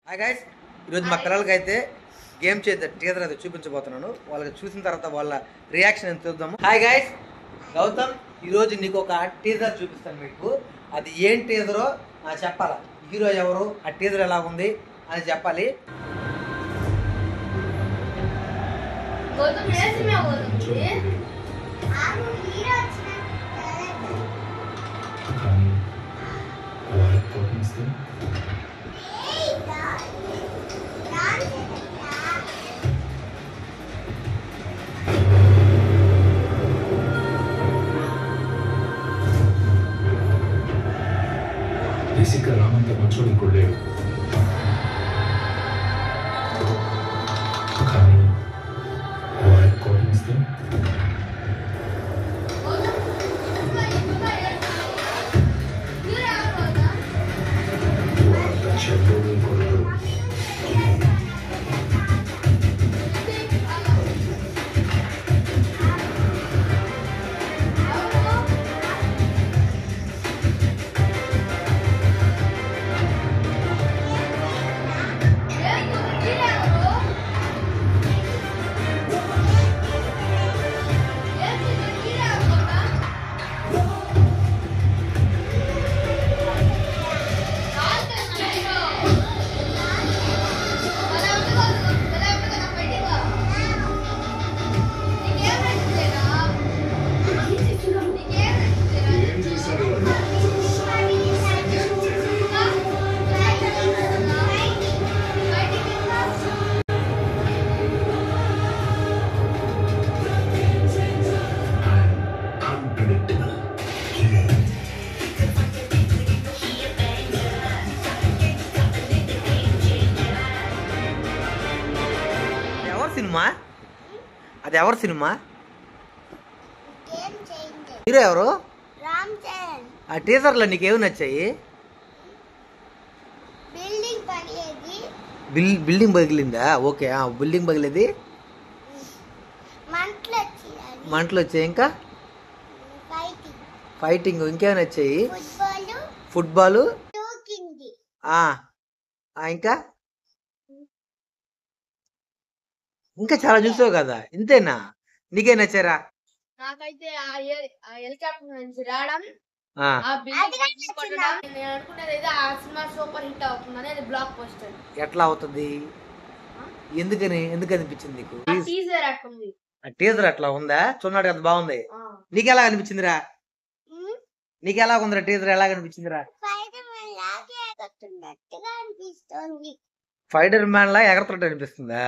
Hi guys, ఈరోజు మా పిల్లలకైతే గేమ్ చేద్దాం టీజర్ అయితే చూపించబోతున్నాను. వాళ్ళకి చూసిన తర్వాత వాళ్ళ రియాక్షన్ ఎంత చూద్దాము. హాయ్ గైస్, గౌతమ్ ఈరోజు నీకు ఒక టీజర్ చూపిస్తాను. మీకు అది ఏం టీజరో నాకు చెప్పాలా. హీరో ఎవరు, ఆ టీజర్ ఎలా ఉంది అని చెప్పాలి. బేసిక్గా రామంత మంచోడు ఇంకోటి లేడు, కానీ వాడికి కోపం ఇస్తే వాడంత చెడ్డోడు ఇంకోటి లేడు. సినిమా అది ఎవరు సినిమా? హీరో ఎవరు? ఆ టీజర్లో నీకేమి నచ్చాయి? బిల్డింగ్ పగిలిందా? ఓకే, బిల్డింగ్ పగిలేది, మంటలు వచ్చాయి, ఇంకా ఫైటింగ్, ఇంకేమైనా నచ్చాయి? ఫుట్బాల్, ఇంకా ఇంకా చాలా చూసావు కదా, ఇంతేనా? నీకే నచ్చారా? నాకైతే హెలికాప్టర్ నుంచి రావడం, నేను అనుకునేది ఆ సినిమా సూపర్ హిట్ అవుతుందని. అది బ్లాక్ పోస్టర్. ఎట్లా అవుతుంది? ఎందుకు అనిపించింది నీకు? టీజర్ అట్టుంది. టీజర్ అట్లా ఉందా? చూడడానికి అంత బాగుంది. నీకు ఎలా అనిపించిందిరా? నీకు ఎలా ఉందిరా టీజర్? ఎలా అనిపించిందిరా? స్పైడర్ మ్యాన్ లా ఎగరతున్నట్టు అనిపిస్తుందా?